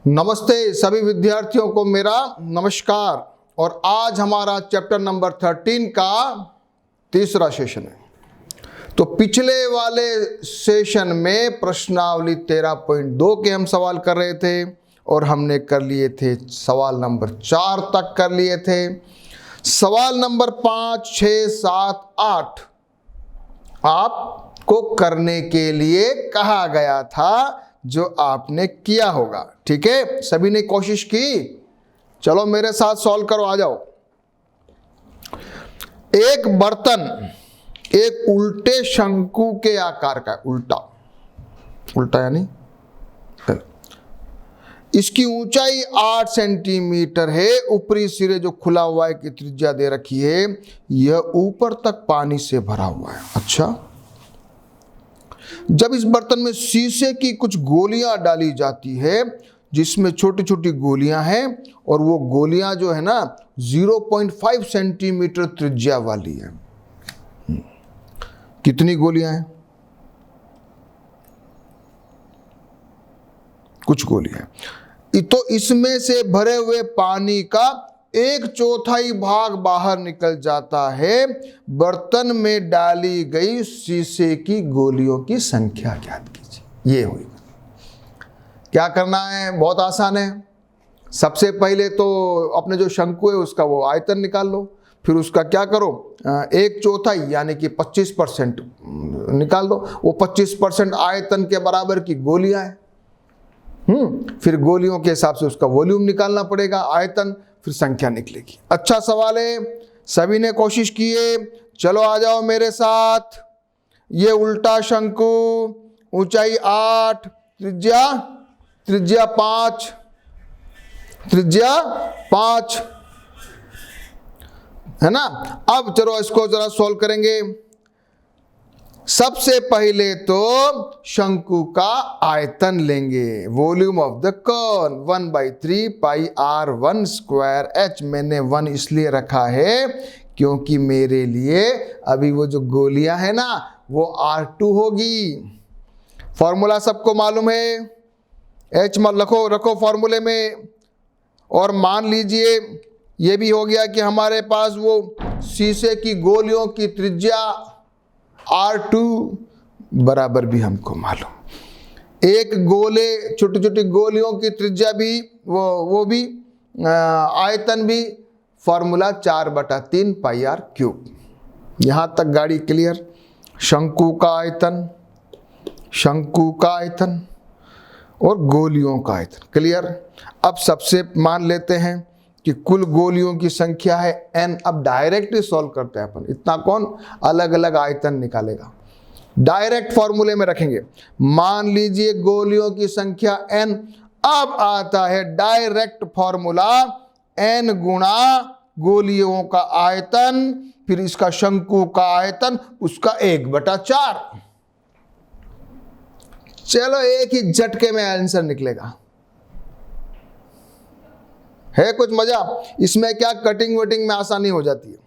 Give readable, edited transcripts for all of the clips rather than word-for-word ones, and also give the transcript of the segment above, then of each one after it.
नमस्ते सभी विद्यार्थियों को मेरा नमस्कार। और आज हमारा चैप्टर नंबर 13 का तीसरा सेशन है। तो पिछले वाले सेशन में प्रश्नावली 13.2 के हम सवाल कर रहे थे और हमने कर लिए थे सवाल नंबर 4 तक कर लिए थे। सवाल नंबर 5, 6, 7, 8 आपको करने के लिए कहा गया था, जो आपने किया होगा। ठीक है, सभी ने कोशिश की। चलो मेरे साथ सॉल्व करो, आ जाओ। एक बर्तन एक उल्टे शंकु के आकार का है। उल्टा यानी इसकी ऊंचाई 8 सेंटीमीटर है। ऊपरी सिरे जो खुला हुआ है की त्रिज्या दे रखी है, यह ऊपर तक पानी से भरा हुआ है। अच्छा, जब इस बर्तन में शीशे की कुछ गोलियां डाली जाती है, जिसमें छोटी छोटी गोलियां हैं, और वो गोलियां जो है ना 0.5 सेंटीमीटर त्रिज्या वाली है। कितनी गोलियां हैं? कुछ गोलियां। तो इसमें से भरे हुए पानी का 1/4 भाग बाहर निकल जाता है। बर्तन में डाली गई शीशे की गोलियों की संख्या ज्ञात कीजिए। ये हुई। क्या करना है? बहुत आसान है। सबसे पहले तो अपने जो शंकु है उसका वो आयतन निकाल लो। फिर उसका क्या करो, 1/4 यानी कि 25% निकाल दो। वो 25% आयतन के बराबर की गोलियां हैं। फिर गोलियों के हिसाब से उसका वॉल्यूम निकालना पड़ेगा, आयतन, फिर संख्या निकलेगी। अच्छा सवाल है, सभी ने कोशिश की है। चलो आ जाओ मेरे साथ। ये उल्टा शंकु, ऊंचाई 8, त्रिज्या 5 है ना। अब चलो इसको जरा सॉल्व करेंगे। सबसे पहले तो शंकु का आयतन लेंगे। Volume of the cone 1/3 pi r1 square h। मैंने 1 इसलिए रखा है क्योंकि मेरे लिए अभी वो जो गोलियां है ना वो r2 होगी। फॉर्मूला सबको मालूम है, h रखो फॉर्मूले में। और मान लीजिए ये भी हो गया कि हमारे पास वो शीशे की गोलियों की त्रिज्या R2 बराबर भी हमको मालूम। एक गोले छोटी छोटी गोलियों की त्रिज्या भी वो भी आयतन भी फॉर्मूला 4/3 पाई r³ यहां तक गाड़ी क्लियर। शंकु का आयतन और गोलियों का आयतन क्लियर। अब सबसे मान लेते हैं कि कुल गोलियों की संख्या है n। अब डायरेक्ट ही सॉल्व करते हैं अपन, इतना कौन अलग अलग आयतन निकालेगा। डायरेक्ट फॉर्मूले में रखेंगे। मान लीजिए गोलियों की संख्या n। अब आता है डायरेक्ट फॉर्मूला n गुणा गोलियों का आयतन, फिर इसका शंकु का आयतन, उसका 1/4। चलो एक ही झटके में आंसर निकलेगा। है कुछ मजा इसमें? क्या कटिंग वटिंग में आसानी हो जाती है।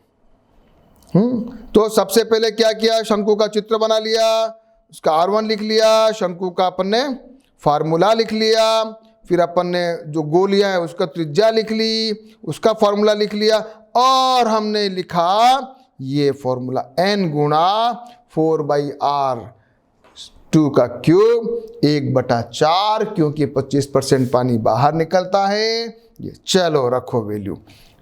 तो सबसे पहले क्या किया, शंकु का चित्र बना लिया, उसका r1 लिख लिया, शंकु का अपन ने फार्मूला लिख लिया, फिर अपन ने जो गोलियां है उसका त्रिज्या लिख ली, उसका फार्मूला लिख लिया, और हमने लिखा ये फार्मूला n गुणा 4/r2 का क्यूब 1/4, क्योंकि 25% पानी बाहर निकलता है। ये चलो रखो वैल्यू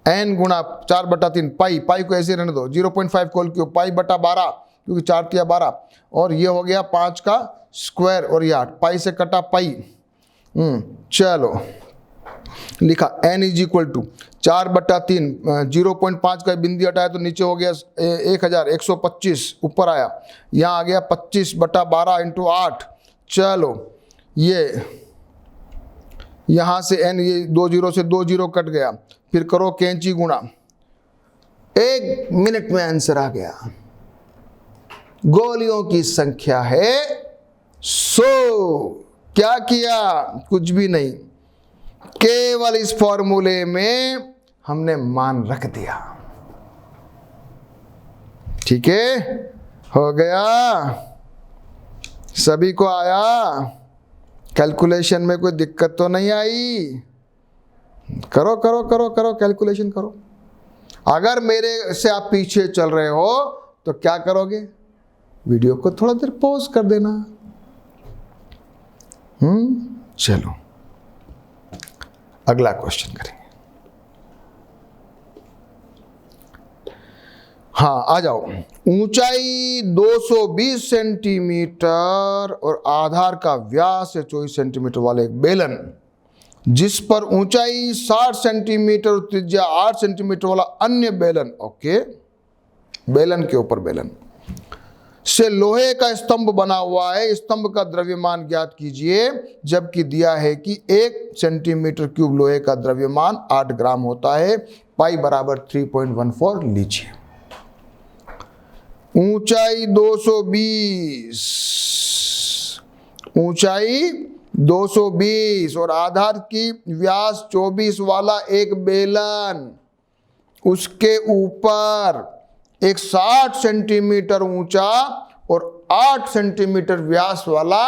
n गुणा 4/3 पाई को ऐसे रहने दो, 0.5 कोल क्यूब पाई/12, क्योंकि 4 तिया 12, और ये हो गया 5 का स्क्वायर, और ये 8 पाई से कटा पाई। चलो लिखा n = 4/3, 0.5 का बिंदु हटाया तो नीचे हो गया 1125, ऊपर आया, यहाँ आ गया 25/12 × 8। चलो ये यहां से n, ये 2 0 से 2 0 कट गया, फिर करो कैंची गुणा, 1 मिनट में आंसर आ गया। गोलियों की संख्या है 100। क्या किया? कुछ भी नहीं, केवल इस फॉर्मूले में हमने मान रख दिया। ठीक है, हो गया, सभी को आया। कैलकुलेशन में कोई दिक्कत तो नहीं आई? करो करो करो करो, कैलकुलेशन करो। अगर मेरे से आप पीछे चल रहे हो तो क्या करोगे? वीडियो को थोड़ा देर पॉज कर देना। चलो अगला क्वेश्चन करेंगे। हाँ, आ जाओ। ऊंचाई 220 सेंटीमीटर और आधार का व्यास है 24 सेंटीमीटर वाले एक बेलन, जिस पर ऊंचाई 60 सेंटीमीटर और त्रिज्या 8 सेंटीमीटर वाला अन्य बेलन, ओके, बेलन के ऊपर बेलन से लोहे का स्तंभ बना हुआ है। स्तंभ का द्रव्यमान ज्ञात कीजिए, जबकि दिया है कि 1 सेंटीमीटर क्यूब लोहे का द्रव्यमान 8 ग्राम होता है। पाई बराबर 3.14 लीजिए। ऊंचाई 220 और आधार की व्यास 24 वाला एक बेलन, उसके ऊपर एक 60 सेंटीमीटर ऊंचा और 8 सेंटीमीटर व्यास वाला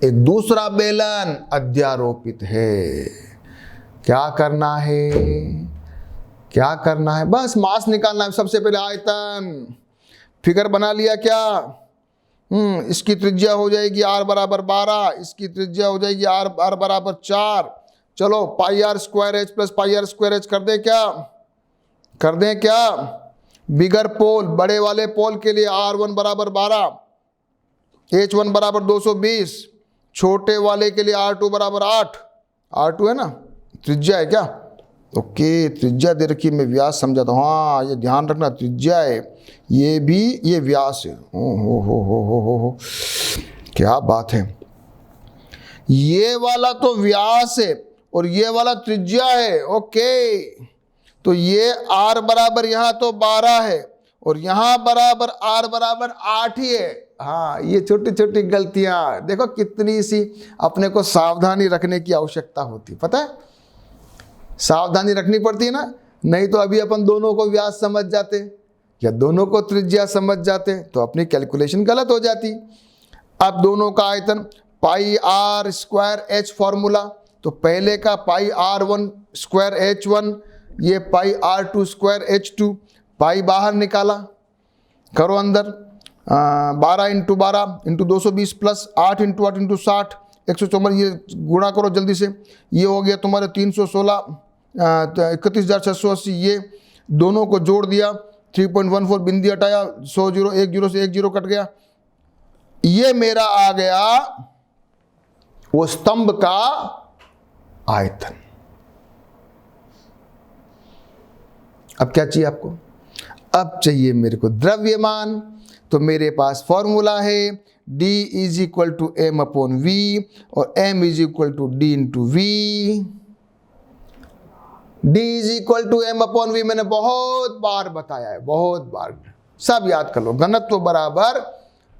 एक दूसरा बेलन अध्यारोपित है। क्या करना है? क्या करना है? बस मास निकालना है। सबसे पहले आयतन फिगर बना लिया क्या? इसकी त्रिज्या हो जाएगी r बराबर 12, इसकी त्रिज्या हो जाएगी r बराबर 4। चलो पाई r square H plus pi r square H कर दें क्या? कर दें क्या? बिगर पोल, बड़े वाले पोल के लिए r1 बराबर 12, h1 बराबर 220, छोटे वाले के लिए r2 बराबर 8। r2 है ना, त्रिज्या है क्या? ओके, त्रिज्या दे रखी, मैं व्यास समझाता हूँ। हाँ, ये ध्यान रखना, त्रिज्या है, ये भी ये व्यास है। हो, क्या बात है। ये वाला तो व्यास है और ये वाला त्रिज्या है। ओके, तो ये r बराबर यहाँ तो 12 है और यहाँ बराबर r बराबर 8 ही है। हाँ, ये छोटी छोटी गलतियाँ देखो कितनी सी अपने को सावधानी रखने की आवश्यकता होती, पता है? सावधानी रखनी पड़ती है ना, नहीं तो अभी अपन दोनों को व्यास समझ जाते या दोनों को त्रिज्या समझ जाते तो अपनी कैलकुलेशन गलत हो जाती। अब दोनों का आयतन पाई r स्क्वायर h फॉर्मूला, तो पहले का पाई r1 स्क्वायर h1, ये पाई r2 स्क्वायर h2, पाई बाहर निकाला, करो अंदर 12 into 12 into 220 plus 8 into 8 into 60 154, ये गुणा करो जल्दी से, ये हो गया तुम्हारे 316 31,680। ये दोनों को जोड़ दिया, 3.14 बिंदी हटाया, 100 जीरो, 1 जीरो से 1 जीरो कट गया। ये मेरा आ गया वो स्तंभ का आयतन। अब क्या चाहिए आपको? अब चाहिए मेरे को द्रव्यमान। तो मेरे पास फॉर्मूला है D is equal to m upon v और m is equal to d into V. D is equal to m upon v मैंने बहुत बार बताया है, बहुत बार, सब याद कर लो। घनत्व बराबर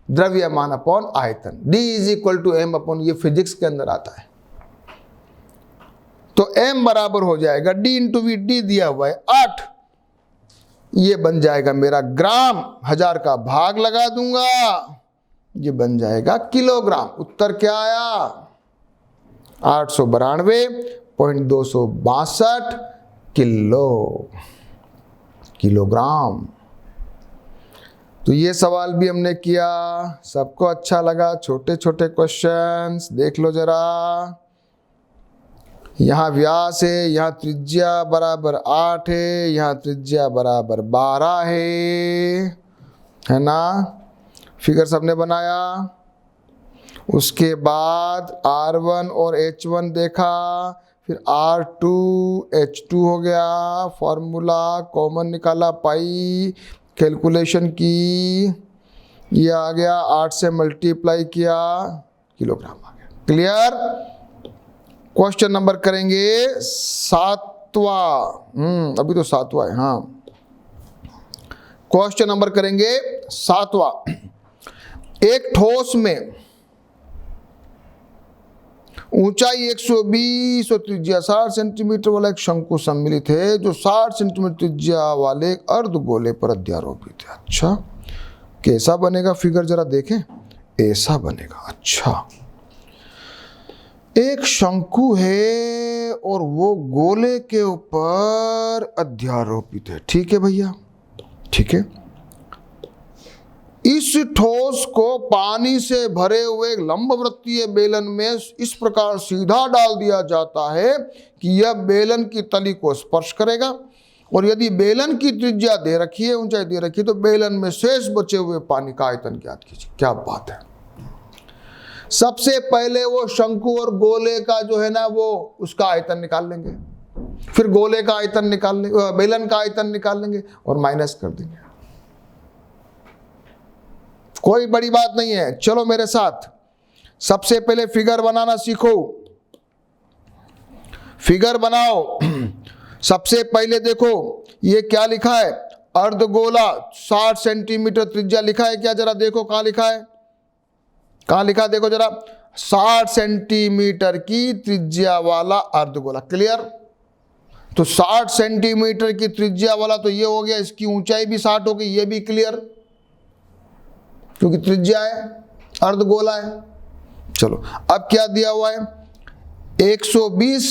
द्रव्यमान अपॉन आयतन। D is equal to m upon, ये फिजिक्स के अंदर आता है। तो m बराबर हो जाएगा d इंटू वी, d दिया हुआ है 8, ये बन जाएगा मेरा ग्राम, 1000 का भाग लगा दूंगा, ये बन जाएगा किलोग्राम। उत्तर क्या आया? 892.262 किलोग्राम। तो ये सवाल भी हमने किया, सबको अच्छा लगा। छोटे छोटे क्वेश्चंस देख लो जरा। यहाँ व्यास है, यहाँ त्रिज्या बराबर 8 है, यहाँ त्रिज्या बराबर 12 है ना? फिगर सबने बनाया। उसके बाद R1 और H1 देखा, फिर R2 H2 हो गया, फॉर्मूला कॉमन निकाला, पाई कैलकुलेशन की, ये आ गया, 8 से मल्टीप्लाई किया, किलोग्राम आ गया। क्लियर? क्वेश्चन नंबर करेंगे 7वां। अभी तो 7वां है। हाँ, क्वेश्चन नंबर करेंगे 7वां। एक ठोस में ऊंचाई 120 और त्रिज्या 60 सेंटीमीटर वाला एक शंकु सम्मिलित है, जो 60 सेंटीमीटर त्रिज्या वाले एक अर्धगोले पर अध्यारोपित है। अच्छा, कैसा बनेगा फिगर जरा देखें। ऐसा बनेगा। अच्छा, एक शंकु है और वो गोले के ऊपर अध्यारोपित है। ठीक है भैया, ठीक है। इस ठोस को पानी से भरे हुए लंबवृत्तीय बेलन में इस प्रकार सीधा डाल दिया जाता है कि यह बेलन की तली को स्पर्श करेगा, और यदि बेलन की त्रिज्या दे रखी है, ऊंचाई दे रखी है, तो बेलन में शेष बचे हुए पानी का आयतन ज्ञात कीजिए। क्या बात है। सबसे पहले वो शंकु और गोले का जो है ना, वो उसका आयतन निकाल लेंगे, फिर गोले का आयतन निकाल लेंगे, बेलन का आयतन निकाल लेंगे और माइनस कर देंगे। कोई बड़ी बात नहीं है। चलो मेरे साथ, सबसे पहले फिगर बनाना सीखो। फिगर बनाओ। सबसे पहले देखो ये क्या लिखा है, अर्धगोला 60 सेंटीमीटर त्रिज्या लिखा है क्या? जरा देखो कहां लिखा है, कहां लिखा है, देखो जरा। 60 सेंटीमीटर की त्रिज्या वाला अर्धगोला। क्लियर? तो 60 सेंटीमीटर की त्रिज्या वाला तो ये हो गया, इसकी ऊंचाई भी 60 होगी, ये भी क्लियर, क्योंकि त्रिज्या है, अर्धगोला है। चलो अब क्या दिया हुआ है, 120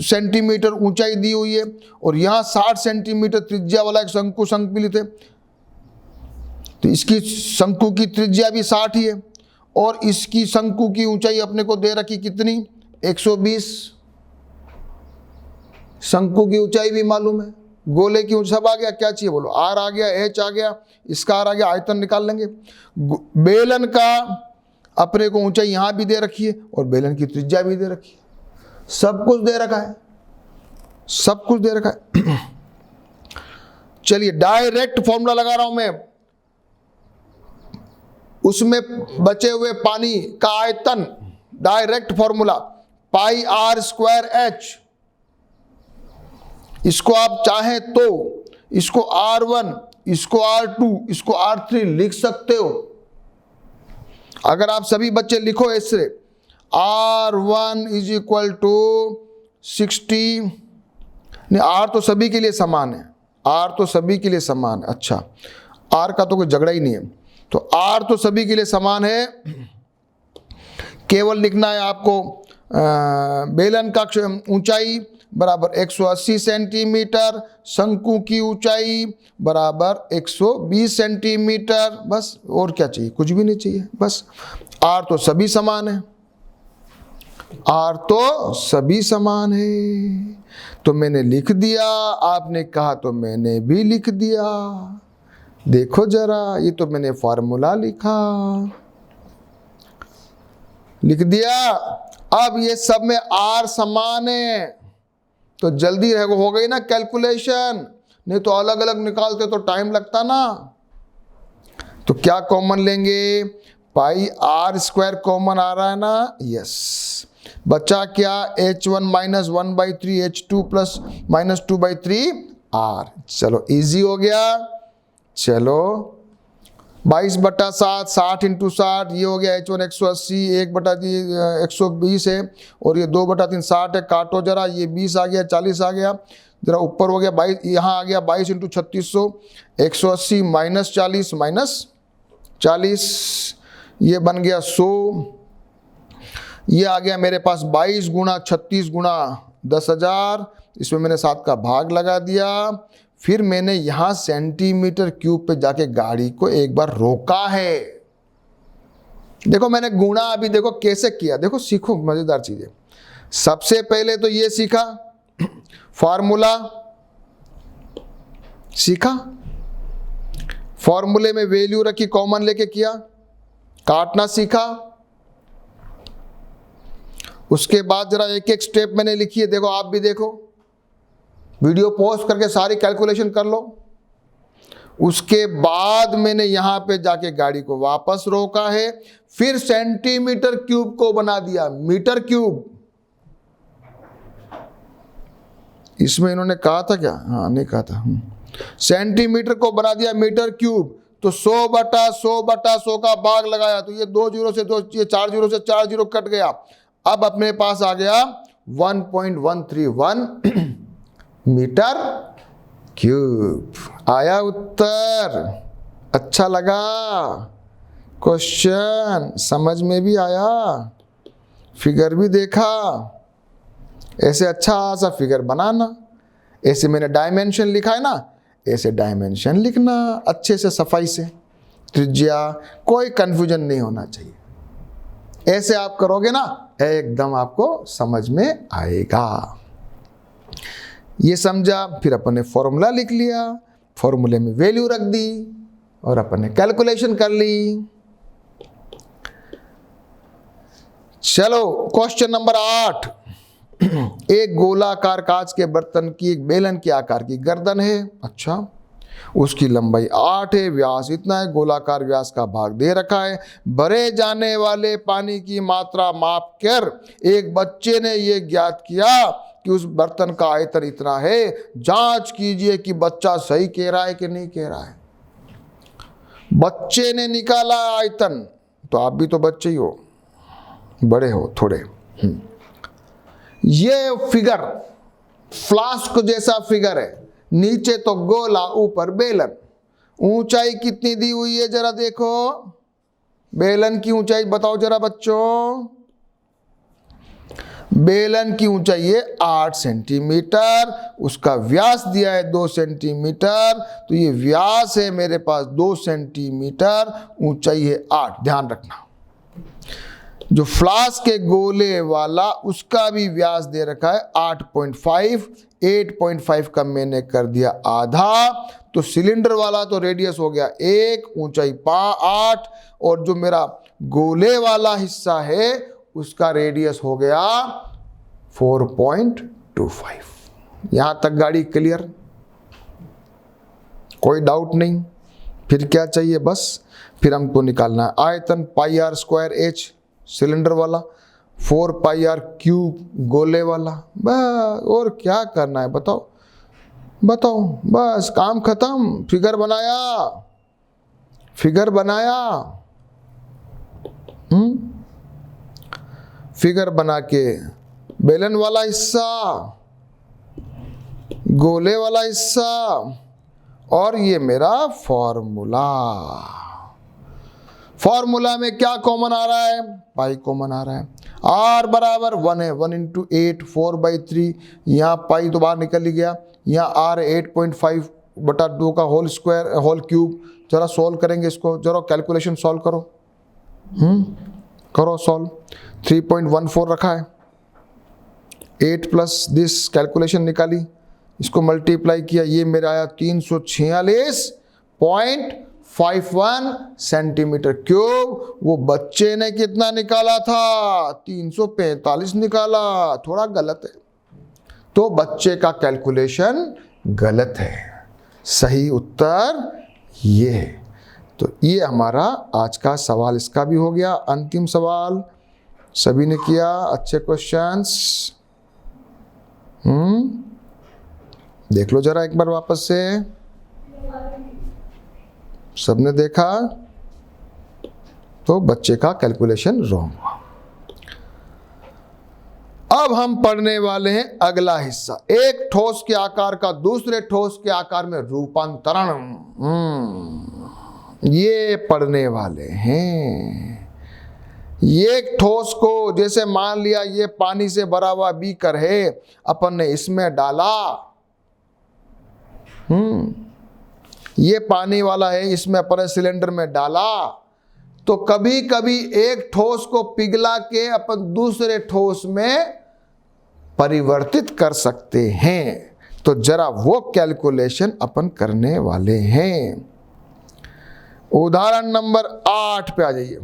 सेंटीमीटर ऊंचाई दी हुई है और यहां 60 सेंटीमीटर त्रिज्या वाला एक शंकु संकलित है, तो इसकी शंकु की त्रिज्या भी 60 ही है और इसकी शंकु की ऊंचाई अपने को दे रखी कितनी, 120। शंकु की ऊंचाई भी मालूम है, गोले की ऊंचाई, सब आ गया। क्या चाहिए बोलो, आर आ गया, एच आ गया, इसका आर आ गया, आयतन निकाल लेंगे। बेलन का अपने को ऊंचाई यहां भी दे रखी है और बेलन की त्रिज्या भी दे रखी है, सब कुछ दे रखा है, सब कुछ दे रखा है। चलिए डायरेक्ट फॉर्मूला लगा रहा हूं मैं, उसमें बचे हुए पानी का आयतन, direct formula, pi are square H. इसको आप चाहें तो इसको R1, इसको R2, इसको R3 लिख सकते हो। अगर आप सभी बच्चे लिखो ऐसे, R1 इज इक्वल टू 60, नहीं R तो सभी के लिए समान है, R तो सभी के लिए समान है। अच्छा, R का तो कोई झगड़ा ही नहीं है, तो R तो सभी के लिए समान है। केवल लिखना है आपको बेलन का ऊंचाई बराबर 180 सेंटीमीटर, शंकु की ऊंचाई बराबर 120 सेंटीमीटर, बस। और क्या चाहिए, कुछ भी नहीं चाहिए, बस। R तो सभी समान है, R तो सभी समान है, तो मैंने लिख दिया, आपने कहा तो मैंने भी लिख दिया। देखो जरा, ये तो मैंने फॉर्मूला लिखा, लिख दिया। अब ये सब में R समान है तो जल्दी हो गई ना कैलकुलेशन, नहीं तो अलग अलग निकालते तो टाइम लगता ना। तो क्या कॉमन लेंगे, पाई आर स्क्वायर कॉमन आ रहा है ना, यस। बचा क्या, H1 minus 1/3 H2 plus minus 2/3 R। चलो इजी हो गया। चलो 22/7, 60 इंटू 60, ये हो गया H1 180, 1/3 120 है और ये 2/3 60 है। काटो जरा, ये 20 आ गया, 40 आ गया, जरा ऊपर हो गया 22, यहाँ आ गया 22 इंटू 3600, 180 माइनस 40 माइनस 40, ये बन गया 100। ये आ गया मेरे पास 22 गुणा 36 गुणा 10,000, इसमें मैंने 7 का भाग लगा दिया। फिर मैंने यहां सेंटीमीटर क्यूब पे जाके गाड़ी को एक बार रोका है। देखो मैंने गुणा अभी देखो कैसे किया, देखो सीखो मजेदार चीजें। सबसे पहले तो ये सीखा, फॉर्मूला सीखा, फॉर्मूले में वैल्यू रखी, कॉमन लेके किया, काटना सीखा। उसके बाद जरा एक एक स्टेप मैंने लिखी है, देखो आप भी देखो, वीडियो पॉज करके सारी कैलकुलेशन कर लो। उसके बाद मैंने यहां पे जाके गाड़ी को वापस रोका है, फिर सेंटीमीटर क्यूब को बना दिया मीटर क्यूब। इसमें इन्होंने कहा था क्या, हाँ नहीं कहा था, सेंटीमीटर को बना दिया मीटर क्यूब। तो 100/100/100 का भाग लगाया, तो ये 2 जीरो से 2, ये 4 जीरो से 4 जीरो कट गया। अब अपने पास आ गया 1.131 मीटर क्यूब। आया उत्तर, अच्छा लगा, क्वेश्चन समझ में भी आया। फिगर भी देखा, ऐसे अच्छा सा फिगर बनाना, ऐसे मैंने डायमेंशन लिखा है ना, ऐसे डायमेंशन लिखना अच्छे से सफाई से, त्रिज्या, कोई कंफ्यूजन नहीं होना चाहिए। ऐसे आप करोगे ना एकदम आपको समझ में आएगा। ये समझा, फिर अपन ने फॉर्मूला लिख लिया, फॉर्मूले में वैल्यू रख दी और अपन ने कैलकुलेशन कर ली। चलो क्वेश्चन नंबर 8। एक गोलाकार कांच के बर्तन की एक बेलन के आकार की गर्दन है। अच्छा, उसकी लंबाई 8 है, व्यास इतना है, गोलाकार व्यास का भाग दे रखा है। भरे जाने वाले पानी की मात्रा माप कर एक बच्चे ने यह ज्ञात किया कि उस बर्तन का आयतन इतना है। जांच कीजिए कि बच्चा सही कह रहा है कि नहीं कह रहा है। बच्चे ने निकाला आयतन, तो आप भी तो बच्चे ही हो, बड़े हो थोड़े। ये फिगर फ्लास्क जैसा फिगर है, नीचे तो गोला ऊपर बेलन। ऊंचाई कितनी दी हुई है जरा देखो, बेलन की ऊंचाई बताओ जरा बच्चों। बेलन की ऊंचाई है 8 सेंटीमीटर, उसका व्यास दिया है 2 सेंटीमीटर, तो ये व्यास है मेरे पास 2 सेंटीमीटर, ऊंचाई है 8। ध्यान रखना, जो फ्लास्क के गोले वाला उसका भी व्यास दे रखा है 8.5, 8.5 का मैंने कर दिया आधा, तो सिलेंडर वाला तो रेडियस हो गया 1, ऊंचाई 8, और जो मेरा गोले वाला हिस्सा है उसका रेडियस हो गया 4.25। यहां तक गाड़ी क्लियर, कोई डाउट नहीं। फिर क्या चाहिए, बस फिर हमको निकालना है आयतन πr² h सिलेंडर वाला, 4πr³ गोले वाला, बस और क्या करना है बताओ बताओ, बस काम खत्म। फिगर बनाया, फिगर बनाया, फिगर बना के बेलन वाला हिस्सा, गोले वाला हिस्सा, और ये मेरा फॉर्मूला। फॉर्मूला में क्या कॉमन आ रहा है, पाई कॉमन आ रहा है। r बराबर 1 है, 1 × 8 4/3, यहाँ पाई तो बाहर निकल ही गया, यहाँ r 8.5/2 का होल स्क्वायर होल क्यूब। जरा सॉल्व करेंगे इसको, जरा कैलकुलेशन सॉल्व करो, करो सॉल्व। 3.14 रखा है, 8 प्लस दिस कैलकुलेशन निकाली, इसको मल्टीप्लाई किया, ये मेरा आया 346.51 सेंटीमीटर क्यूब। वो बच्चे ने कितना निकाला था, 345 निकाला, थोड़ा गलत है, तो बच्चे का कैलकुलेशन गलत है। सही उत्तर ये है। तो ये हमारा आज का सवाल, इसका भी हो गया। अंतिम सवाल सभी ने किया, अच्छे क्वेश्चंस। देख लो जरा एक बार वापस से, सबने देखा, तो बच्चे का कैलकुलेशन रॉन्ग हुआ। अब हम पढ़ने वाले हैं अगला हिस्सा, एक ठोस के आकार का दूसरे ठोस के आकार में रूपांतरण। ये पढ़ने वाले हैं। ये एक ठोस को, जैसे मान लिया ये पानी से भरा हुआ बीकर है, अपन ने इसमें डाला, ये पानी वाला है, इसमें अपन सिलेंडर में डाला, तो कभी कभी एक ठोस को पिघला के अपन दूसरे ठोस में परिवर्तित कर सकते हैं। तो जरा वो कैलकुलेशन अपन करने वाले हैं। उदाहरण नंबर 8 पे आ जाइए।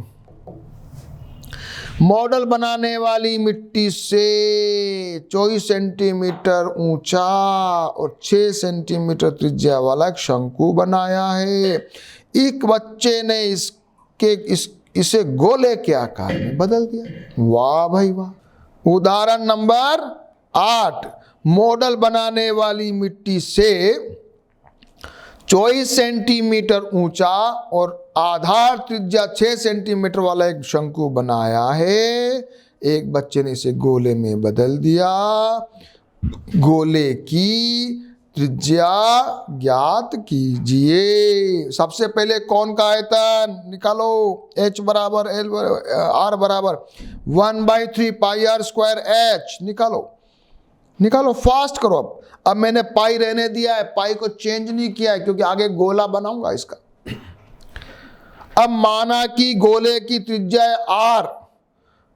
मॉडल बनाने वाली मिट्टी से 24 सेंटीमीटर ऊंचा और 6 सेंटीमीटर त्रिज्या वाला एक शंकु बनाया है। एक बच्चे ने इसे गोले के आकार में बदल दिया। वाह भाई वाह। उदाहरण नंबर 8, मॉडल बनाने वाली मिट्टी से 24 सेंटीमीटर ऊंचा और आधार त्रिज्या 6 सेंटीमीटर वाला एक शंकु बनाया है। एक बच्चे ने इसे गोले में बदल दिया। गोले की त्रिज्या ज्ञात कीजिए। सबसे पहले कौन का आयतन निकालो, h बराबर l r बराबर 1/3 पाई r स्क्वायर h निकालो फास्ट करो। अब मैंने पाई रहने दिया है, पाई को चेंज नहीं किया है क्योंकि आगे गोला बनाऊंगा इसका। अब माना कि गोले की त्रिज्या है r,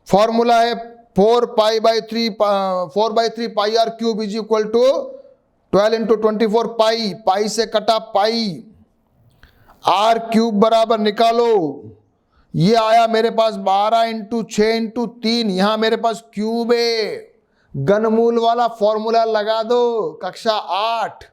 फॉर्मूला है 4/3 pi r cube is equal to 12 into 24 pi, pi से कटा पाई, r क्यूब बराबर निकालो, ये आया मेरे पास 12 इंटू 6 इंटू 3, यहां मेरे पास क्यूब है, घनमूल वाला फॉर्मूला लगा दो, कक्षा 8,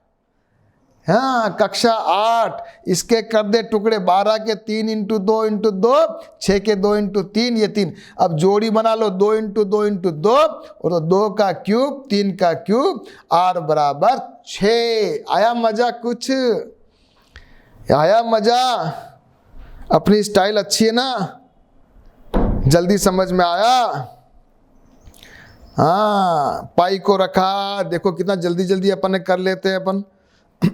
हाँ कक्षा 8, इसके कर दे टुकड़े 12 के 3 इंटू 2 इंटू 2, 6 के 2 इंटू 3, ये 3, अब जोड़ी बना लो 2 इंटू 2 इंटू 2, और तो 2 का क्यूब 3 का क्यूब, r बराबर 6। आया मजा, कुछ आया मजा? अपनी स्टाइल अच्छी है ना, जल्दी समझ में आया? हाँ, पाई को रखा, देखो कितना जल्दी जल्दी अपन ने कर लेते हैं अपन।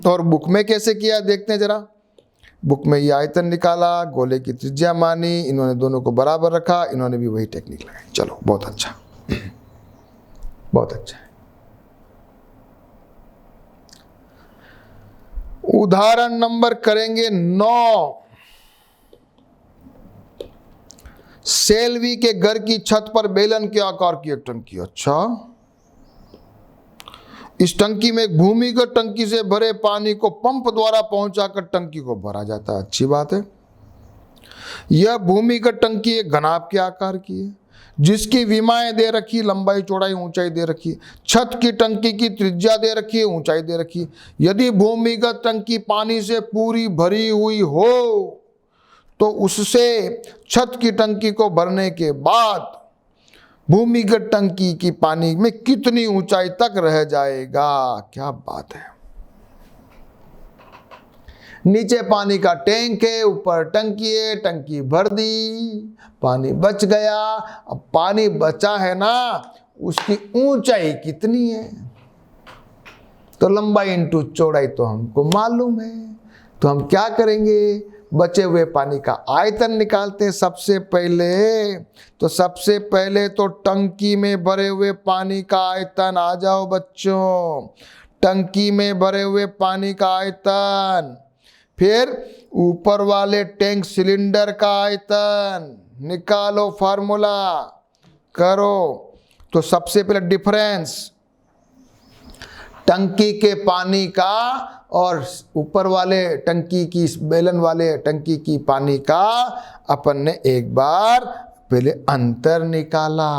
और बुक में कैसे किया देखते हैं जरा। बुक में ये आयतन निकाला, गोले की त्रिज्या मानी, इन्होंने दोनों को बराबर रखा, इन्होंने भी वही टेक्निक लगाई। चलो बहुत अच्छा, बहुत अच्छा। उदाहरण नंबर करेंगे 9। सेल्वी के घर की छत पर बेलन के आकार की एक टंकी। अच्छा, इस टंकी में एक भूमिगत टंकी से भरे पानी को पंप द्वारा पहुंचाकर टंकी को भरा जाता है। अच्छी बात है। यह भूमिगत टंकी एक घनाभ के आकार की है, जिसकी विमाएं दे रखी, लंबाई चौड़ाई ऊंचाई दे रखी, छत की टंकी की त्रिज्या दे रखी है, ऊंचाई दे रखी। यदि भूमिगत टंकी पानी से पूरी भरी हुई हो तो उससे छत की टंकी को भरने के बाद भूमिगत टंकी की पानी में कितनी ऊंचाई तक रह जाएगा। क्या बात है। नीचे पानी का टैंक है, ऊपर टंकी है, टंकी भर दी, पानी बच गया। अब पानी बचा है ना, उसकी ऊंचाई कितनी है, तो लंबाई इंटू चौड़ाई तो हमको मालूम है। तो हम क्या करेंगे, बचे हुए पानी का आयतन निकालते हैं सबसे पहले। तो सबसे पहले तो टंकी में भरे हुए पानी का आयतन, आ जाओ बच्चों, टंकी में भरे हुए पानी का आयतन, फिर ऊपर वाले टैंक सिलेंडर का आयतन निकालो, फार्मूला करो। तो सबसे पहले डिफरेंस टंकी के पानी का और ऊपर वाले टंकी की, बेलन वाले टंकी की पानी का, अपन ने एक बार पहले अंतर निकाला।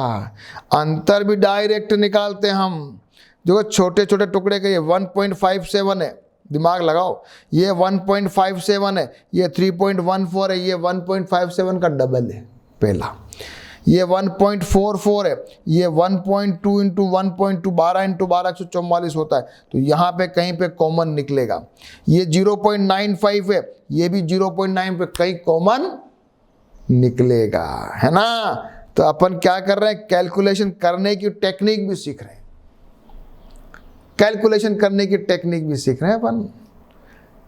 अंतर भी डायरेक्ट निकालते हम। देखो छोटे छोटे टुकड़े के, ये 1.57 है, दिमाग लगाओ, ये 1.57 है, ये 3.14 है, ये 1.57 का डबल है पहला, ये 1.44 है, ये 1.2 इंटू 1.2 12 इंटू 12 144 होता है। तो यहाँ पे कहीं पे कॉमन निकलेगा। ये 0.95 है, ये भी 0.9 पे कहीं कॉमन निकलेगा, है ना। तो अपन क्या कर रहे हैं, कैलकुलेशन करने की टेक्निक भी सीख रहे हैं, कैलकुलेशन करने की टेक्निक भी सीख रहे हैं अपन।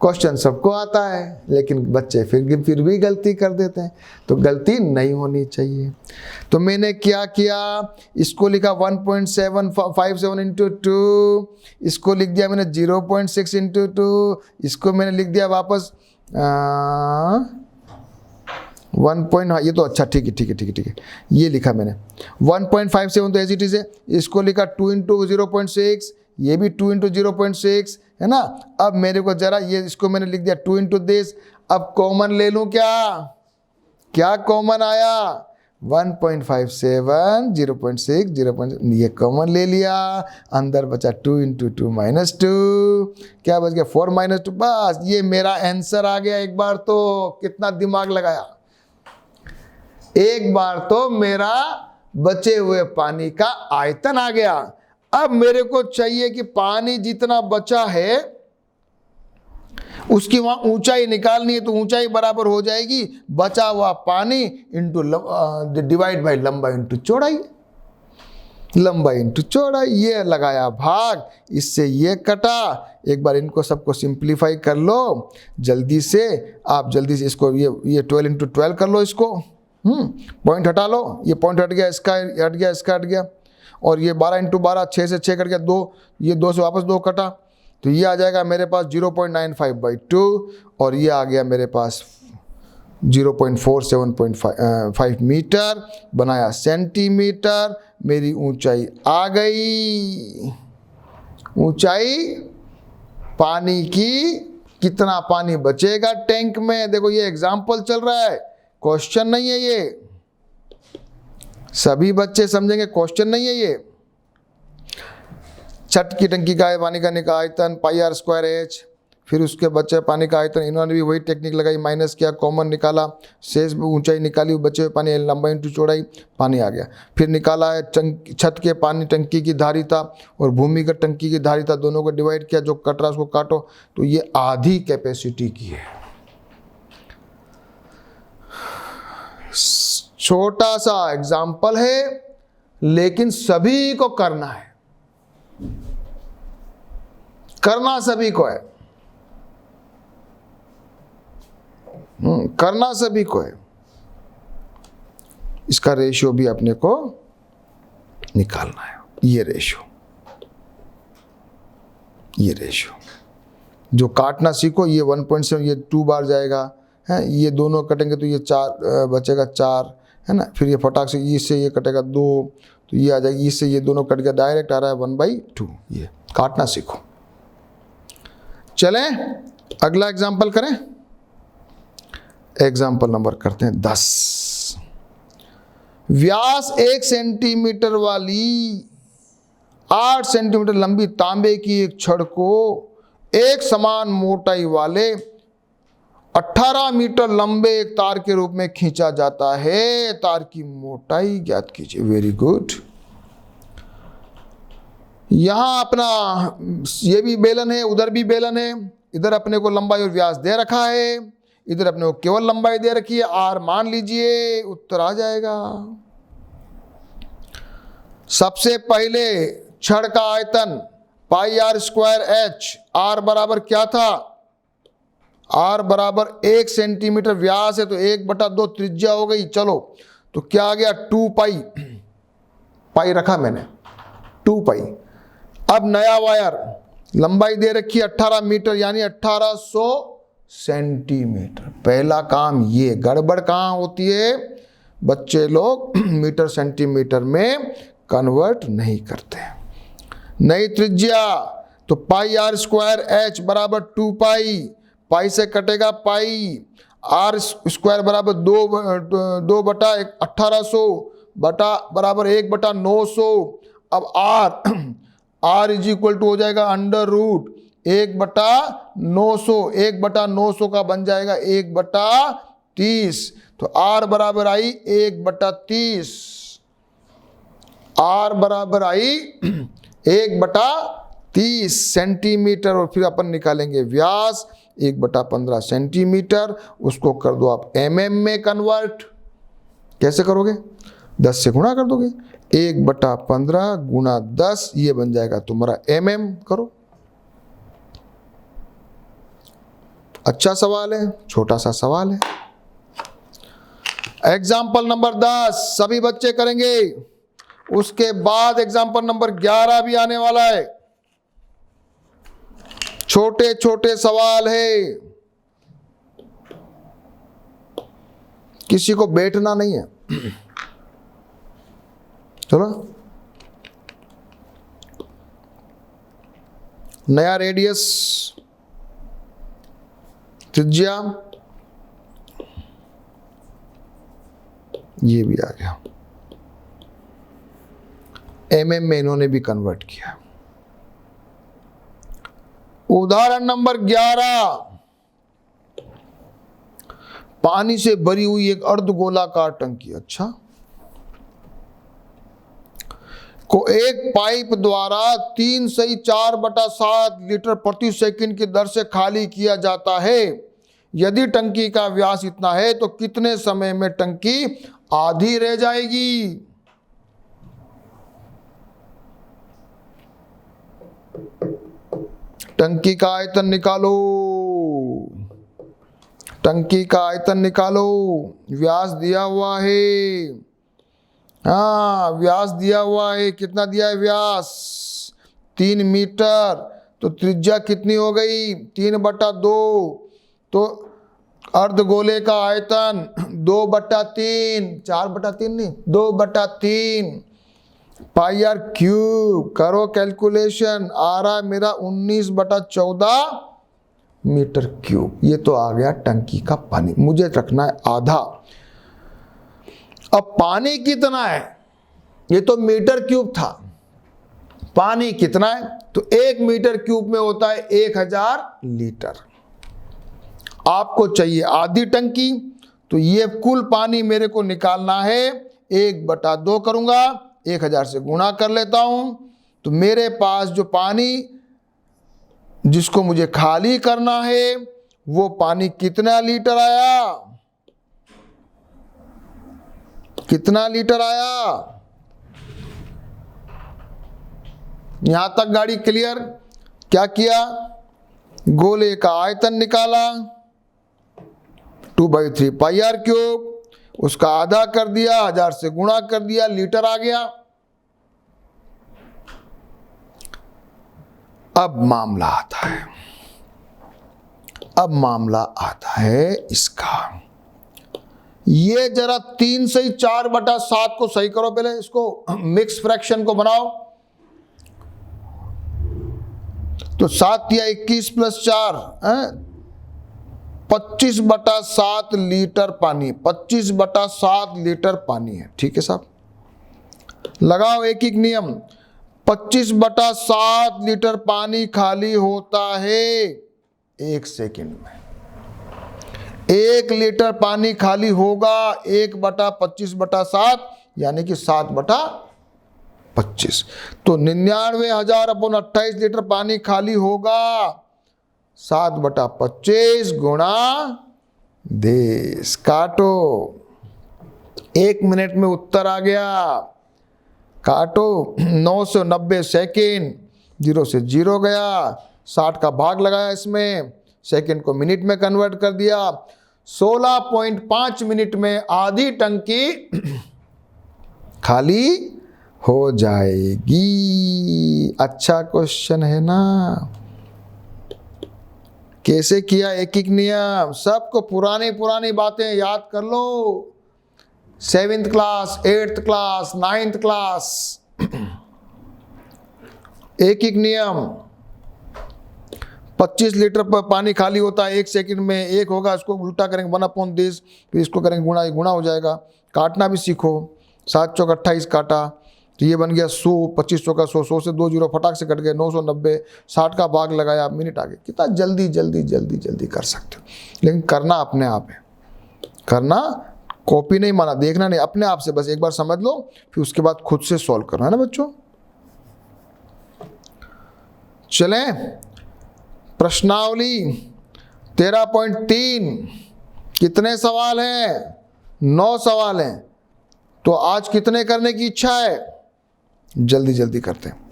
क्वेश्चन सबको आता है, लेकिन बच्चे फिर भी गलती कर देते हैं, तो गलती नहीं होनी चाहिए। तो मैंने क्या किया, इसको लिखा 1.757 इंटू 2, इसको लिख दिया मैंने 0.6 इंटू 2, इसको मैंने लिख दिया वापस 1. ये तो अच्छा, ठीक है, ये लिखा मैंने 1.57 तो एज इट इज है। इसको लिखा 2 इंटू 0.6, ये भी 2 इंटू 0.6 है ना। अब मेरे को जरा ये, इसको मैंने लिख दिया 2 इंटू दिस। अब कॉमन ले लूं क्या कॉमन आया, 1.57 0.6 0.6, ये कॉमन ले लिया। अंदर बचा 2 इंटू 2 माइनस 2, क्या बच गया 4 माइनस 2। बस ये मेरा आंसर आ गया। एक बार तो कितना दिमाग लगाया, एक बार तो मेरा बचे हुए पानी का आयतन आ गया। अब मेरे को चाहिए कि पानी जितना बचा है उसकी वहां ऊंचाई निकालनी है। तो ऊंचाई बराबर हो जाएगी बचा हुआ पानी इंटू डिवाइड बाई लंबाई इंटू चौड़ाई। लंबाई इंटू चौड़ाई, ये लगाया भाग, इससे ये कटा। एक बार इनको सबको सिंप्लीफाई कर लो जल्दी से, आप जल्दी से इसको ये 12 इंटू 12 कर लो इसको। पॉइंट हटा लो, ये पॉइंट हट गया, इसका हट गया, इसका हट गया, और ये 12 इंटू 12, 6 से 6 कट गया 2, ये 2 से वापस 2 कटा, तो ये आ जाएगा मेरे पास 0.95/2, और ये आ गया मेरे पास 0.47.5 मीटर, बनाया सेंटीमीटर। मेरी ऊंचाई आ गई। ऊंचाई पानी की, कितना पानी बचेगा टैंक में। देखो ये एग्जाम्पल चल रहा है, क्वेश्चन नहीं है ये, सभी बच्चे समझेंगे, क्वेश्चन नहीं है ये। छठ की टंकी का पानी का आयतन πr²h, फिर उसके बचे पानी का आयतन, इन्होंने भी वही टेक्निक लगाई, माइनस किया, कॉमन निकाला, शेष ऊंचाई निकाली, बचे हुए पानी लंबाई इंटू चौड़ाई, पानी आ गया। फिर निकाला है छत के पानी टंकी की धारिता और भूमिगत टंकी की धारिता, दोनों को डिवाइड किया, जो कट रहा उसको काटो, तो ये आधी कैपेसिटी की है। छोटा सा एग्जाम्पल है, लेकिन सभी को करना है, करना सभी को है, करना सभी को है। इसका रेशियो भी अपने को निकालना है, ये रेशियो जो काटना सीखो, ये 1.7, ये 2 बार जाएगा है, ये दोनों कटेंगे तो ये 4 बचेगा 4 है ना, फिर ये फटाक से इससे ये कटेगा 2, तो ये आ जाएगी, इससे ये दोनों कट गया, डायरेक्ट आ रहा है 1/2। ये काटना सीखो। चलें अगला एग्जाम्पल करें। एग्जाम्पल नंबर करते हैं 10। व्यास 1 सेंटीमीटर वाली 8 सेंटीमीटर लंबी तांबे की एक छड़ को एक समान मोटाई वाले 18 मीटर लंबे एक तार के रूप में खींचा जाता है। तार की मोटाई ज्ञात कीजिए। Very good. यहां अपना ये भी बेलन है, उधर भी बेलन है, इधर अपने को लंबाई और व्यास दे रखा है, इधर अपने को केवल लंबाई दे रखी है, आर मान लीजिए, उत्तर आ जाएगा। सबसे पहले छड़ का आयतन πr²h, आर बराबर क्या था, आर बराबर 1 सेंटीमीटर व्यास है तो 1/2 त्रिज्या हो गई। चलो तो क्या आ गया 2 पाई, पाई रखा मैंने 2 पाई। अब नया वायर, लंबाई दे रखी 18 मीटर यानी 1800 सेंटीमीटर। पहला काम ये, गड़बड़ कहाँ होती है, बच्चे लोग मीटर सेंटीमीटर में कन्वर्ट नहीं करते। नई त्रिज्या तो πr²h बराबर 2 पाई, पाई से कटेगा पाई, r² बराबर 2/1800 बटा बराबर 1/900। अब r इज इक्वल टू हो जाएगा √1/900, 1/900 का बन जाएगा 1/30। तो r बराबर आई 1/30, r बराबर आई 1/30 सेंटीमीटर। और फिर अपन निकालेंगे व्यास 1/15 सेंटीमीटर, उसको कर दो आप mm में कन्वर्ट। कैसे करोगे, 10 से गुणा कर दोगे, 1/15 गुणा 10, ये बन जाएगा तुम्हारा mm। करो, अच्छा सवाल है, छोटा सा सवाल है। एग्जाम्पल नंबर 10 सभी बच्चे करेंगे, उसके बाद एग्जाम्पल नंबर 11 भी आने वाला है। छोटे छोटे सवाल है, किसी को बैठना नहीं है। चलो, नया रेडियस, त्रिज्या, ये भी आ गया, mm में इन्होंने भी कन्वर्ट किया। उदाहरण नंबर 11, पानी से भरी हुई एक अर्धगोलाकार टंकी, अच्छा, को एक पाइप द्वारा 3 सही 4/7 लीटर प्रति सेकंड की दर से खाली किया जाता है। यदि टंकी का व्यास इतना है तो कितने समय में टंकी आधी रह जाएगी। टंकी का आयतन निकालो, टंकी का आयतन निकालो। व्यास दिया हुआ है, हाँ व्यास दिया हुआ है। कितना दिया है व्यास? 3 मीटर। तो त्रिज्या कितनी हो गई? 3/2। तो अर्धगोले का आयतन 2/3, 4/3 नहीं, 2/3 पाई आर क्यूब। करो कैलकुलेशन, आ रहा है मेरा 19/14 मीटर क्यूब। ये तो आ गया टंकी का पानी। मुझे रखना है आधा। अब पानी कितना है? ये तो मीटर क्यूब था, पानी कितना है? तो 1 मीटर क्यूब में होता है 1000 लीटर। आपको चाहिए आधी टंकी, तो ये कुल पानी मेरे को निकालना है। 1/2 करूंगा, 1000 से गुणा कर लेता हूं। तो मेरे पास जो पानी जिसको मुझे खाली करना है वो पानी कितना लीटर आया? कितना लीटर आया? यहां तक गाड़ी क्लियर? क्या किया? गोले का आयतन निकाला 2/3 पाई आर क्यूब, उसका आधा कर दिया, 1000 से गुणा कर दिया, लीटर आ गया। अब मामला आता है, अब मामला आता है इसका। ये जरा 3 से 4/7 को सही करो। पहले इसको मिक्स फ्रैक्शन को बनाओ। तो 7 या 21 + 4 25/7 लीटर पानी, 25/7 लीटर पानी है। ठीक है साहब, लगाओ एक एक नियम। 25/7 लीटर पानी खाली होता है 1 सेकंड में। 1 लीटर पानी खाली होगा 1/25/7 यानी कि 7/25। तो 99,000/28 लीटर पानी खाली होगा 7/25 गुणा देश। काटो, 1 मिनट में उत्तर आ गया। काटो, 990 सेकेंड, 0 से 0 गया, 60 का भाग लगाया इसमें, सेकेंड को मिनट में कन्वर्ट कर दिया। 16.5 मिनट में आधी टंकी खाली हो जाएगी। अच्छा क्वेश्चन है ना? कैसे किया? एक एक नियम। सबको पुरानी बातें याद कर लो। 7th class, 8th class, 9th class. एक एक नियम। 25 लीटर पर पानी खाली होता है 1 सेकंड में। 1 होगा, इसको उल्टा करेंगे 1/10, फिर इसको करेंगे गुणा, गुणा हो जाएगा। काटना भी सीखो। 7 चौक 28 काटा तो ये बन गया 100, 25 चौका 100, 100 से 2 जीरो फटाक से कट गए, 990, 60 का भाग लगाया, मिनट आ गए। कितना जल्दी जल्दी जल्दी जल्दी कर सकते हो, लेकिन करना अपने आप है। करना कॉपी नहीं माना, देखना नहीं, अपने आप से बस एक बार समझ लो, फिर उसके बाद खुद से सॉल्व करना है ना बच्चों। चलें, प्रश्नावली 13.3। कितने सवाल हैं? 9 सवाल हैं। तो आज कितने करने की इच्छा है? जल्दी जल्दी करते हैं।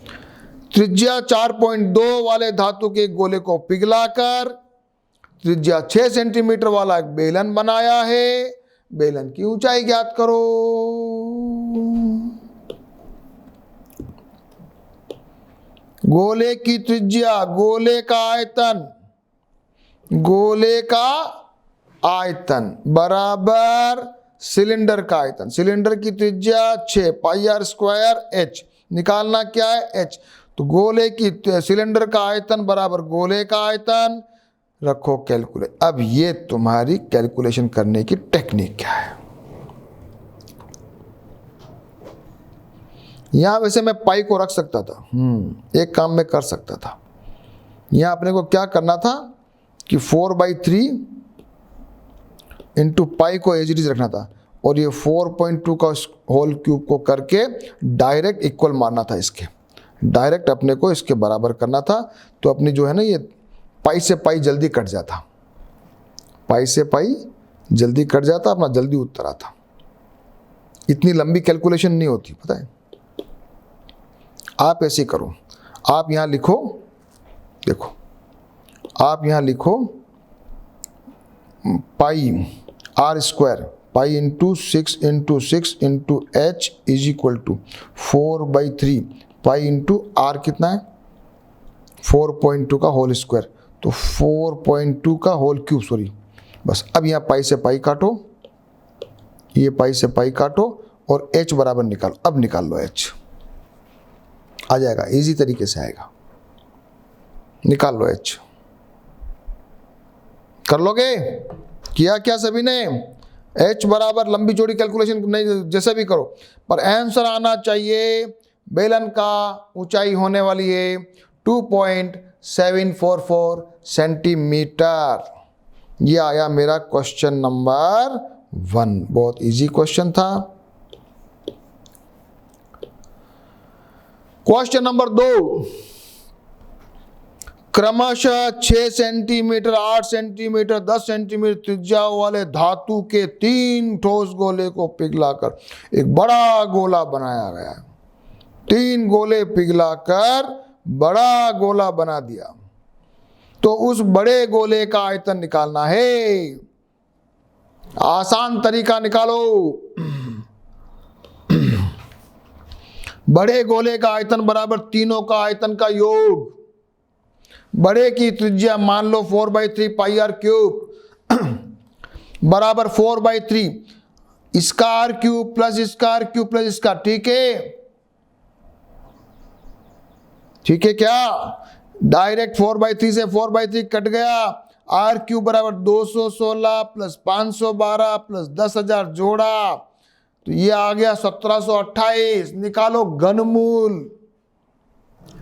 त्रिज्या 4.2 वाले धातु के गोले को पिघलाकर त्रिज्या 6 सेंटीमीटर वाला एक बेलन बनाया है। बेलन की ऊंचाई ज्ञात करो। गोले की त्रिज्या, गोले का आयतन, गोले का आयतन बराबर सिलेंडर का आयतन। सिलेंडर की त्रिज्या 6 पाई आर स्क्वायर एच। निकालना क्या है? एच। तो गोले की सिलेंडर का आयतन बराबर गोले का आयतन। रखो कैलकुलेट। अब ये तुम्हारी कैलकुलेशन करने की टेक्निक क्या है? यहां वैसे मैं पाई को रख सकता था, एक काम में कर सकता था। यहां अपने को क्या करना था कि 4/3 इंटू पाई को एज इट इज रखना था, और ये 4.2 का होल क्यूब को करके डायरेक्ट इक्वल मारना था। इसके डायरेक्ट अपने को इसके बराबर करना था। तो अपनी जो है ना, ये पाई से पाई जल्दी कट जाता, पाई से पाई जल्दी कट जाता, अपना जल्दी उत्तर आता। इतनी लंबी कैलकुलेशन नहीं होती, पता है। आप ऐसे करो, आप यहां लिखो, देखो आप यहां लिखो pi are square, pi into 6 into 6 into H is equal to 4/3 pi into r कितना है 4.2 का होल स्क्वायर, तो 4.2 का होल क्यूब, सॉरी। बस अब यहाँ पाई से पाई काटो, ये पाई से पाई काटो और h बराबर निकालो। अब निकाल लो h, आ जाएगा, इजी तरीके से आएगा। निकाल लो h, कर लोगे? किया क्या सभी ने? h बराबर लंबी चौड़ी कैलकुलेशन नहीं, जैसे भी करो, पर आंसर आना चाहिए। बेलन का ऊंचाई होने वाली है 2.744 सेंटीमीटर। ये आया मेरा क्वेश्चन नंबर 1, बहुत इजी क्वेश्चन था। क्वेश्चन नंबर 2, क्रमशः 6 सेंटीमीटर, 8 सेंटीमीटर, 10 सेंटीमीटर त्रिज्या वाले धातु के 3 ठोस गोले को पिघलाकर एक बड़ा गोला बनाया गया है। 3 गोले पिघलाकर बड़ा गोला बना दिया, तो उस बड़े गोले का आयतन निकालना है। आसान तरीका निकालो। बड़े गोले का आयतन बराबर तीनों का आयतन का योग। बड़े की त्रिज्या मान लो 4/3 पाई आर क्यूब बराबर 4/3 इसका आर क्यूब प्लस इसका आर क्यूब प्लस इसका, ठीक है? ठीक है क्या? डायरेक्ट 4/3 से 4/3 कट गया। आर क्यूब बराबर 216 प्लस 512 प्लस 10,000 जोड़ा, तो ये आ गया 1728। निकालो घनमूल,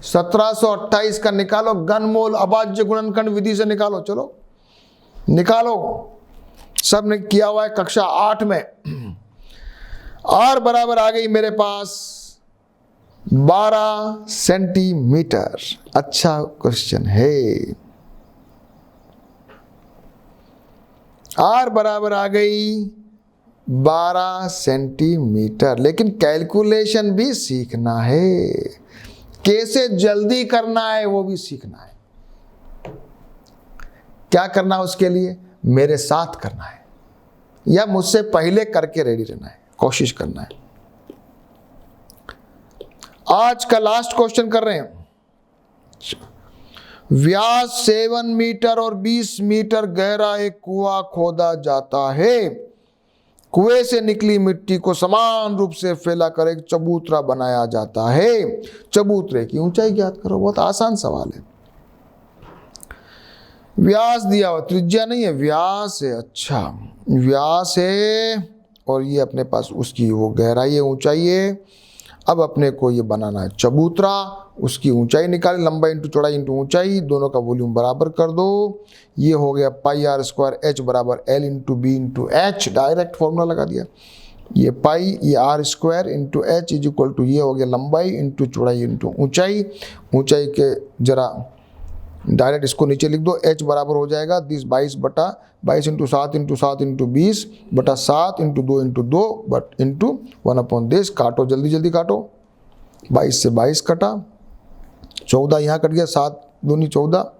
1728 का निकालो घनमूल। अभाज्य गुणनखंड विधि से निकालो, चलो निकालो। सब ने किया हुआ है कक्षा 8 में। आर बराबर आ गई मेरे पास 12 सेंटीमीटर। अच्छा क्वेश्चन है। आर बराबर आ गई 12 सेंटीमीटर, लेकिन कैलकुलेशन भी सीखना है। कैसे जल्दी करना है वो भी सीखना है। क्या करना है उसके लिए? मेरे साथ करना है या मुझसे पहले करके रेडी रहना है, कोशिश करना है। आज का लास्ट क्वेश्चन कर रहे हैं। व्यास 7 मीटर और 20 मीटर गहरा एक कुआं खोदा जाता है। कुएं से निकली मिट्टी को समान रूप से फैलाकर एक चबूतरा बनाया जाता है। चबूतरे की ऊंचाई ज्ञात करो। बहुत आसान सवाल है। व्यास दिया हुआ, त्रिज्या नहीं है, व्यास है। अच्छा, व्यास है और ये अपने पास उसकी वो गहराई है, ऊंचाई है। अब अपने को ये बनाना है चबूतरा। उसकी ऊंचाई निकाली, लंबाई इंटू चौड़ाई इंटू ऊंचाई, दोनों का वॉल्यूम बराबर कर दो। ये हो गया पाई आर स्क्वायर एच बराबर L into B into H. Direct formula लगा दिया। ये पाई, ये R square into H is equal to, ये हो गया लंबाई इंटू चौड़ाई इंटू ऊंचाई। ऊंचाई के जरा डायरेक्ट इसको नीचे लिख दो। एच बराबर हो जाएगा 22 इंटू 7 इंटू 7 इंटू 20 बटा 7 इंटू 2 इंटू 2 बट इंटू 1/10। काटो, जल्दी जल्दी काटो। 22 से 22 कटा, 14 यहाँ कट गया, 7 दूनी 14,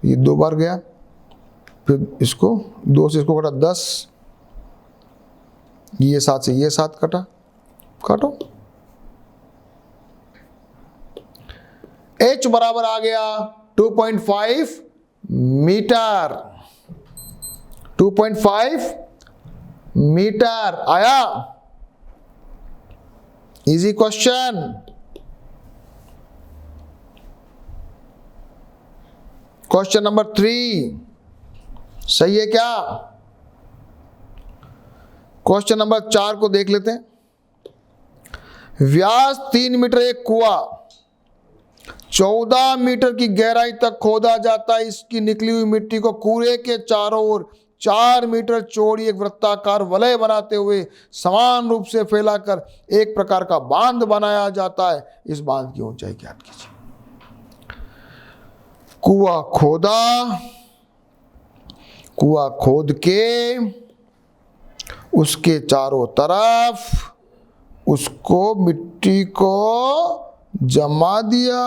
ये 2 बार गया। फिर इसको 2 से इसको कटा 10, ये 7 से ये 7 कटा, काटो। H बराबर आ गया 2.5 मीटर। 2.5 मीटर आया। Easy question. क्वेश्चन नंबर 3 सही है क्या? क्वेश्चन नंबर 4 को देख लेते हैं। व्यास 3 मीटर एक कुआं 14 मीटर की गहराई तक खोदा जाता है। इसकी निकली हुई मिट्टी को कुएं के चारों ओर 4 मीटर चौड़ी एक वृत्ताकार वलय बनाते हुए समान रूप से फैलाकर एक प्रकार का बांध बनाया जाता है। इस बांध की ऊंचाई ज्ञात कीजिए। कुआं खोदा, कुआं खोद के उसके चारों तरफ उसको मिट्टी को जमा दिया।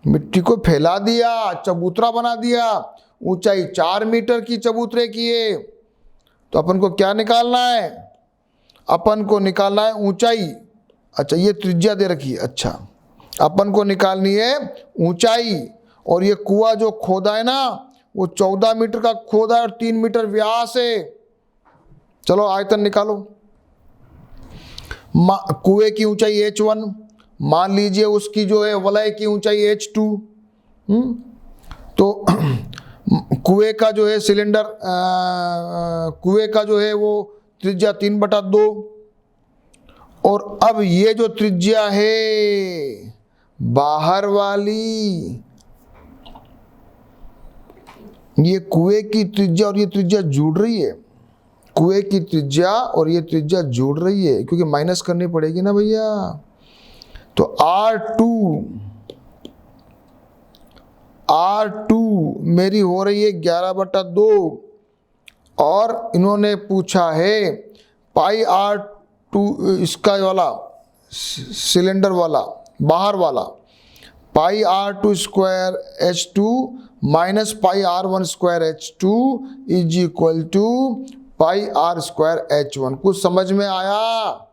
मिट्टी को फैला दिया, चबूतरा बना दिया, ऊंचाई 4 मीटर की चबूतरे की है। तो अपन को क्या निकालना है? अपन को निकालना है ऊंचाई। अच्छा, ये त्रिज्या दे रखी है। अच्छा, अपन को निकालनी है ऊंचाई। और ये कुआं जो खोदा है ना, वो 14 मीटर का खोदा है और 3 मीटर व्यास है। चलो आयतन निकालो। कुएं की ऊंचाई h1, मान लीजिए उसकी जो है वलय की ऊंचाई h2। तो कुएं का जो है सिलेंडर, कुएं का जो है वो त्रिज्या 3/2। और अब ये जो त्रिज्या है बाहर वाली, ये कुएं की त्रिज्या और ये त्रिज्या जुड़ रही है। कुएं की त्रिज्या और ये त्रिज्या जुड़ रही है, क्योंकि माइनस करनी पड़ेगी ना भैया। तो R2 मेरी हो रही है 11/2। और इन्होंने पूछा है पाई R2, इसका वाला सिलेंडर वाला बाहर वाला, pi R2 square H2 minus pi R1 square H2 is equal to pi R square H1। कुछ समझ में आया?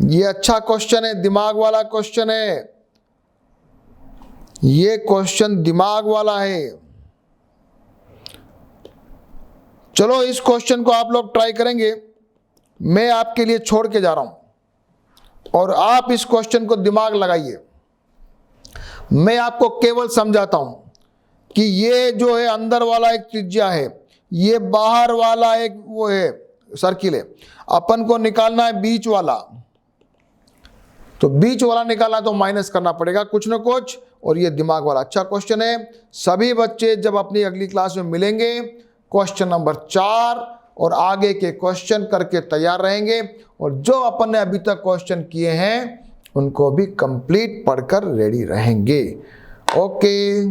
ये अच्छा क्वेश्चन है, दिमाग वाला क्वेश्चन है। ये क्वेश्चन दिमाग वाला है। चलो इस क्वेश्चन को आप लोग ट्राई करेंगे, मैं आपके लिए छोड़ के जा रहा हूं और आप इस क्वेश्चन को दिमाग लगाइए। मैं आपको केवल समझाता हूं कि ये जो है अंदर वाला एक त्रिज्या है, ये बाहर वाला एक वो है सर्किल है। अपन को निकालना है बीच वाला, तो बीच वाला निकालना तो माइनस करना पड़ेगा कुछ ना कुछ। और ये दिमाग वाला अच्छा क्वेश्चन है। सभी बच्चे जब अपनी अगली क्लास में मिलेंगे, क्वेश्चन नंबर 4 और आगे के क्वेश्चन करके तैयार रहेंगे। और जो अपन ने अभी तक क्वेश्चन किए हैं उनको भी कंप्लीट पढ़कर रेडी रहेंगे। ओके।